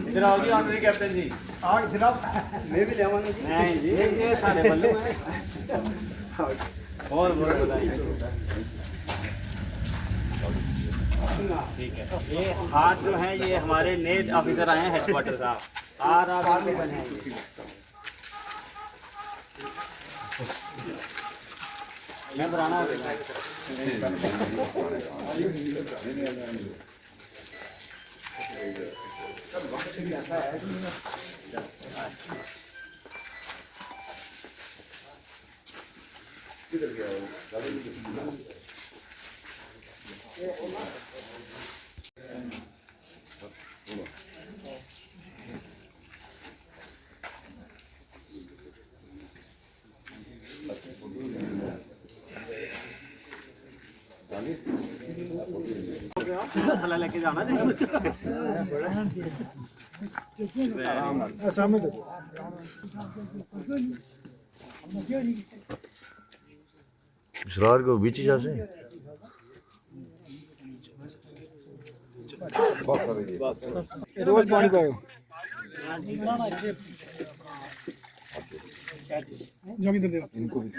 इधर आओ जी honorary captain जी। हाँ जनाब मैं भी लेवाना जी। नहीं जी ये सारे बल्लू हैं। और बताइए। ठीक है ये हाथ जो हैं ये हमारे नेट ऑफिसर आए हैं हेडक्वार्टर साहब आर ले बने हैं। मैं बनाना होगा मसाला लेके जाना शरार को बीच ही जासे रोज पानी पाओ जमी दे इनको भी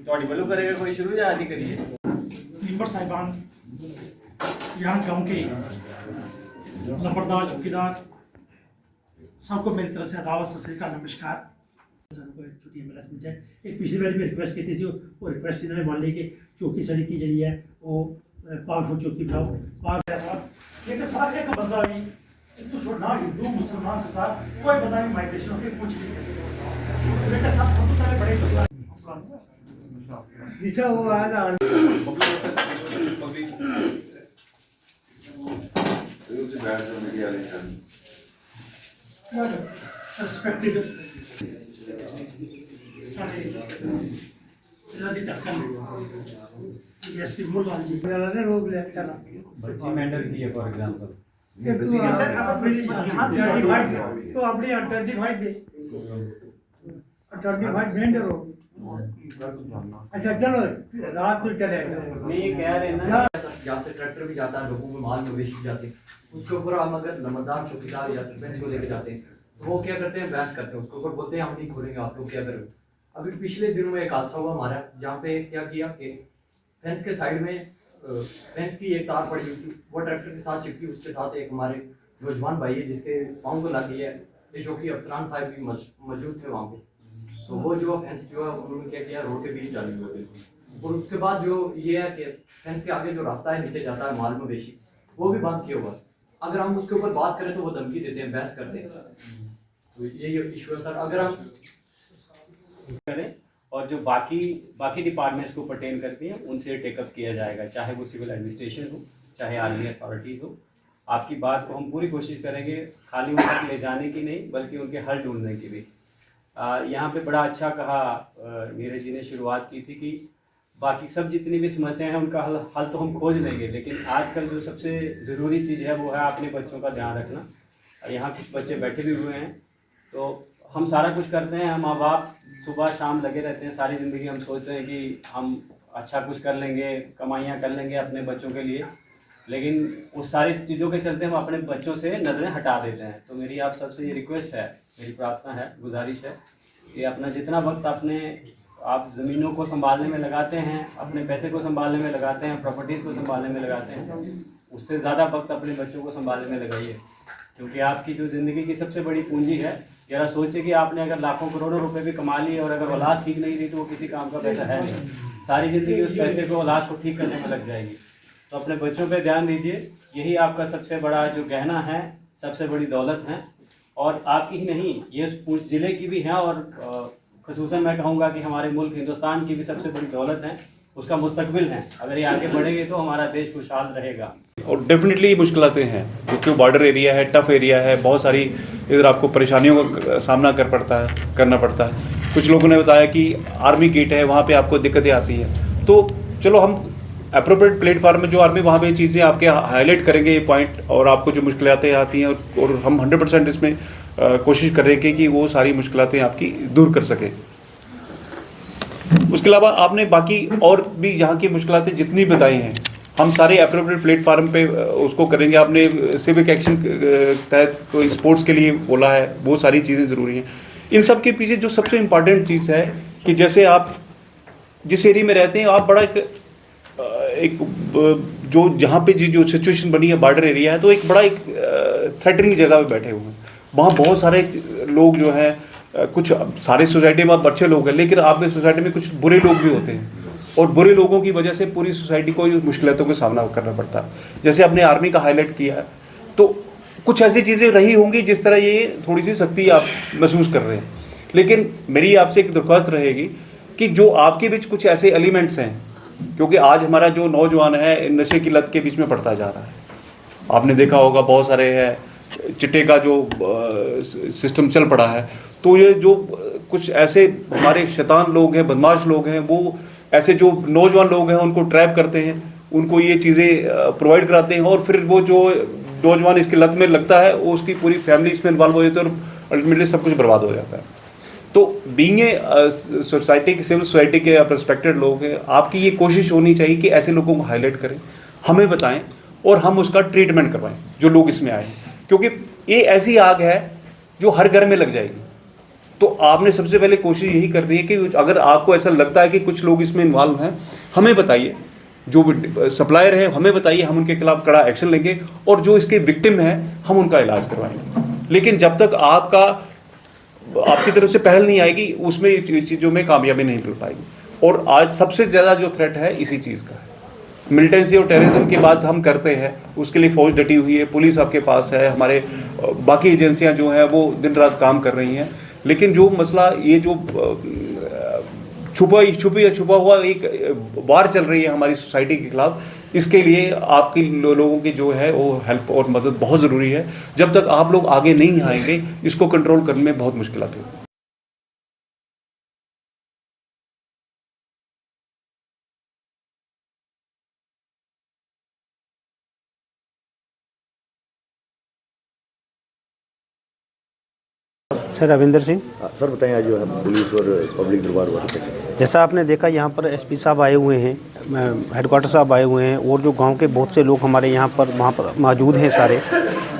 थोड़ी बल्लू करेगा कोई शुरू या आदि करिए। मेंबर साहिबान यहाँ गांव के नंबरदार चौकीदार सबको मेरी तरफ से अदावत सत श्री अकाल नमस्कार। छुट्टी MLS मिल जाए एक पिछली बार भी रिक्वेस्ट की थी वो रिक्वेस्ट इन्होंने मान ली कि चौकी सड़ी की जड़ी है वो पावरफुल चौकी बनाओ पावर साथ एक बंदा भी तो छोड़ना हिंदू मुसलमान सरकार कोई बंदा भी माइग्रेशन के कुछ नहीं बेटा सब तो पहले बड़े मसला जिसे वो आया respected सारे जिलाधी दक्कन एसपी मुल्लाल जी ने रोक लिया क्या बच्ची मेंटर की है फॉर एग्जांपल सर अब तो अपनी 25 दे 25 मेंटर हो अच्छा चलो रात को चले नहीं कह रहे ना यहाँ से ट्रैक्टर भी जाता है लोगों में माल मवेशी जाते हैं उसके ऊपर हम अगर नंबरदार चौकीदार या सरपंच को लेकर जाते हैं तो वो क्या करते हैं बहस करते हैं उसके ऊपर बोलते हैं हम नहीं खोलेंगे आप लोग क्या करोगे। अभी पिछले दिनों में एक हादसा हुआ हमारा जहाँ पे क्या किया कि फेंस के साइड में फेंस की एक तार पड़ी हुई थी वो ट्रैक्टर के साथ चिपकी उसके साथ एक हमारे नौजवान भाई है जिसके पाँव को लग गई है जो कि अफसरान साहब भी मौजूद थे वहाँ पे। तो वो जो फेंस जो है उन्होंने क्या किया रोड के बीच डाली हुई बिल्कुल और उसके बाद जो ये है कि फेंस के आगे जो रास्ता है नीचे जाता है माल मवेशी वो भी बंद किया हुआ है। अगर हम उसके ऊपर बात करें तो वो धमकी देते हैं बहस करते हैं तो ये इशू है सर। अगर हम करें और जो बाकी डिपार्टमेंट्स को पर्टेन करती हैं उनसे टेकअप किया जाएगा चाहे वो सिविल एडमिनिस्ट्रेशन हो चाहे आर्मी अथॉरिटीज हो। आपकी बात को हम पूरी कोशिश करेंगे खाली उन तक ले जाने की नहीं बल्कि उनके हल ढूंढने की भी। यहाँ पे बड़ा अच्छा कहा नीरज जी ने शुरुआत की थी कि बाकी सब जितनी भी समस्याएं हैं उनका हल तो हम खोज लेंगे लेकिन आजकल जो सबसे ज़रूरी चीज़ है वो है अपने बच्चों का ध्यान रखना। यहाँ कुछ बच्चे बैठे भी हुए हैं तो हम सारा कुछ करते हैं हम माँ बाप सुबह शाम लगे रहते हैं सारी ज़िंदगी हम सोचते हैं कि हम अच्छा कुछ कर लेंगे कमाइयाँ कर लेंगे अपने बच्चों के लिए लेकिन उस सारी चीज़ों के चलते हम अपने बच्चों से नज़रें हटा देते हैं। तो मेरी आप सबसे ये रिक्वेस्ट है मेरी प्रार्थना है गुजारिश है कि अपना जितना वक्त अपने आप ज़मीनों को संभालने में लगाते हैं अपने पैसे को संभालने में लगाते हैं प्रॉपर्टीज़ को संभालने में लगाते हैं उससे ज़्यादा वक्त अपने बच्चों को संभालने में लगाइए क्योंकि आपकी जो ज़िंदगी की सबसे बड़ी पूंजी है। जरा सोचिए कि आपने अगर लाखों करोड़ों रुपए भी कमा लिए और अगर औलाद ठीक नहीं थी तो वो किसी काम का पैसा है नहीं। सारी ज़िंदगी उस पैसे को औलाद को ठीक करने में लग जाएगी। तो अपने बच्चों पे ध्यान दीजिए यही आपका सबसे बड़ा जो गहना है सबसे बड़ी दौलत है और आपकी ही नहीं ये उस ज़िले की भी है और ख़ुसूसन मैं कहूँगा कि हमारे मुल्क हिंदुस्तान की भी सबसे बड़ी दौलत है उसका मुस्तकबिल है। अगर ये आगे बढ़ेंगे तो हमारा देश खुशहाल रहेगा। और डेफिनेटली ये मुश्किलातें हैं क्योंकि वो बॉर्डर एरिया है, टफ एरिया है, बहुत सारी इधर आपको परेशानियों का सामना करना पड़ता है। कुछ लोगों ने बताया कि आर्मी गेट है, वहाँ पे आपको दिक्कतें आती हैं। तो चलो हम अप्रोप्रिएट प्लेटफॉर्म में जो आर्मी वहाँ पे चीज़ें आपके हाईलाइट करेंगे ये पॉइंट, और आपको जो मुश्किलातें आती हैं और हम 100% इसमें कोशिश करेंगे कि वो सारी मुश्किलातें आपकी दूर कर सकें। उसके अलावा आपने बाकी और भी यहाँ की मुश्किलातें जितनी बताई हैं हम सारे अप्रोप्रिएट प्लेटफॉर्म पे उसको करेंगे। आपने सिविक एक्शन तहत कोई स्पोर्ट्स के लिए बोला है, वो सारी चीज़ें ज़रूरी हैं। इन सब के पीछे जो सबसे इम्पॉर्टेंट चीज़ है कि जैसे आप जिस एरिया में रहते हैं आप बड़ा एक जो जहाँ पे जो सिचुएशन बनी है बॉर्डर एरिया है, तो एक बड़ा एक थ्रेटनिंग जगह पे बैठे हुए हैं। वहाँ बहुत सारे लोग जो हैं, कुछ सारी सोसाइटी में आप अच्छे लोग हैं, लेकिन आपकी सोसाइटी में कुछ बुरे लोग भी होते हैं, और बुरे लोगों की वजह से पूरी सोसाइटी को मुश्किलों का सामना करना पड़ता है। जैसे आपने आर्मी का हाईलाइट किया है, तो कुछ ऐसी चीज़ें रही होंगी जिस तरह ये थोड़ी सी सख्ती आप महसूस कर रहे हैं, लेकिन मेरी आपसे एक दरख्वास्त रहेगी कि जो आपके बीच कुछ ऐसे एलिमेंट्स हैं, क्योंकि आज हमारा जो नौजवान है नशे की लत के बीच में पड़ता जा रहा है। आपने देखा होगा बहुत सारे है चिट्टे का जो सिस्टम चल पड़ा है, तो ये जो कुछ ऐसे हमारे शैतान लोग हैं, बदमाश लोग हैं, वो ऐसे जो नौजवान लोग हैं उनको ट्रैप करते हैं, उनको ये चीज़ें प्रोवाइड कराते हैं, और फिर वो जो नौजवान इसकी लत में लगता है वो उसकी पूरी फैमिली इसमें इन्वॉल्व हो जाती है और अल्टीमेटली सब कुछ बर्बाद हो जाता है। तो बीइंग ए सोसाइटी के सिविल सोसाइटी के आप रिस्पेक्टेड लोग हैं, आपकी ये कोशिश होनी चाहिए कि ऐसे लोगों को हाईलाइट करें, हमें बताएं और हम उसका ट्रीटमेंट करवाएं जो लोग इसमें आए, क्योंकि ये ऐसी आग है जो हर घर में लग जाएगी। तो आपने सबसे पहले कोशिश यही करनी है कि अगर आपको ऐसा लगता है कि कुछ लोग इसमें इन्वॉल्व हैं, हमें बताइए, जो भी सप्लायर है हमें बताइए, हम उनके खिलाफ कड़ा एक्शन लेंगे, और जो इसके विक्टिम हैं हम उनका इलाज करवाएंगे। लेकिन जब तक आपकी तरफ से पहल नहीं आएगी उसमें चीज़ों में कामयाबी नहीं मिल पाएगी। और आज सबसे ज़्यादा जो थ्रेट है इसी चीज़ का है। मिलिटेंसी और टेररिज्म की बात हम करते हैं, उसके लिए फौज डटी हुई है, पुलिस आपके पास है, हमारे बाकी एजेंसियां जो हैं वो दिन रात काम कर रही हैं, लेकिन जो मसला ये जो छुपा हुआ एक वार चल रही है हमारी सोसाइटी के खिलाफ, इसके लिए आपकी लोगों की जो है वो हेल्प और मदद बहुत ज़रूरी है। जब तक आप लोग आगे नहीं आएंगे इसको कंट्रोल करने में बहुत मुश्किल होगी। सर रविंदर सिंह। सर बताएं, आज जो है पुलिस और पब्लिक दरबार हुआ था। जैसा आपने देखा यहाँ पर एसपी साहब आए हुए हैं, हेडक्वार्टर साहब आए हुए हैं, और जो गांव के बहुत से लोग हमारे यहाँ पर वहाँ पर मौजूद हैं सारे।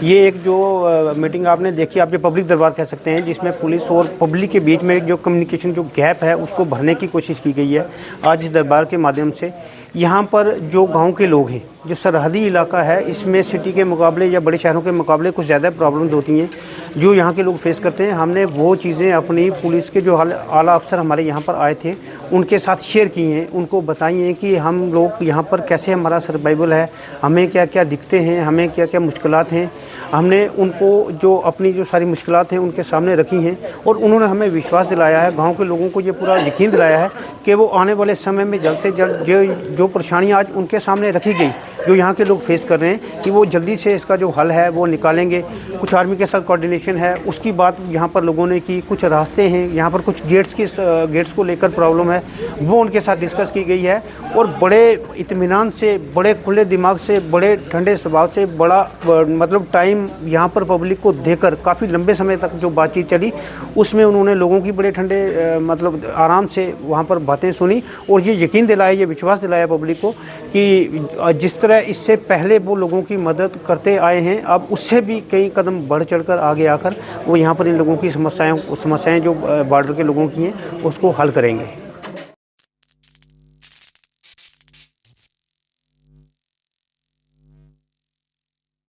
ये एक जो मीटिंग आपने देखी, आप ये पब्लिक दरबार कह सकते हैं, जिसमें पुलिस और पब्लिक के बीच में जो कम्युनिकेशन जो गैप है उसको भरने की कोशिश की गई है आज इस दरबार के माध्यम से। यहाँ पर जो गांव के लोग हैं, जो सरहदी इलाका है, इसमें सिटी के मुकाबले या बड़े शहरों के मुकाबले कुछ ज़्यादा प्रॉब्लम्स होती हैं जो यहाँ के लोग फेस करते हैं। हमने वो चीज़ें अपनी पुलिस के जो आला अफसर हमारे यहाँ पर आए थे उनके साथ शेयर की हैं, उनको बताई हैं कि हम लोग यहाँ पर कैसे हमारा सर्वाइवल है, हमें क्या क्या दिक्कतें हैं, हमें क्या क्या मुश्किलात हैं। हमने उनको जो अपनी जो सारी मुश्किलात हैं उनके सामने रखी हैं, और उन्होंने हमें विश्वास दिलाया है, गांव के लोगों को ये पूरा यकीन दिलाया है कि वो आने वाले समय में जल्द से जल्द जो परेशानियाँ आज उनके सामने रखी गई, जो यहाँ के लोग फेस कर रहे हैं, कि वो जल्दी से इसका जो हल है वो निकालेंगे। कुछ आर्मी के साथ कोऑर्डिनेशन है, उसकी बात यहाँ पर लोगों ने की। कुछ रास्ते हैं यहाँ पर, कुछ गेट्स को लेकर प्रॉब्लम है, वो उनके साथ डिस्कस की गई है। और बड़े इत्मीनान से, बड़े खुले दिमाग से, बड़े ठंडे स्वभाव से, बड़ा मतलब टाइम यहाँ पर पब्लिक को देकर काफ़ी लंबे समय तक जो बातचीत चली उसमें उन्होंने लोगों की बड़े ठंडे मतलब आराम से वहाँ पर बातें सुनी, और ये यकीन दिलाया, ये विश्वास दिलाया पब्लिक को कि जिस तरह इससे पहले वो लोगों की मदद करते आए हैं, अब उससे भी कई कदम बढ़ चढ़कर आगे आकर वो यहाँ पर इन लोगों की समस्याएं जो बॉर्डर के लोगों की हैं उसको हल करेंगे।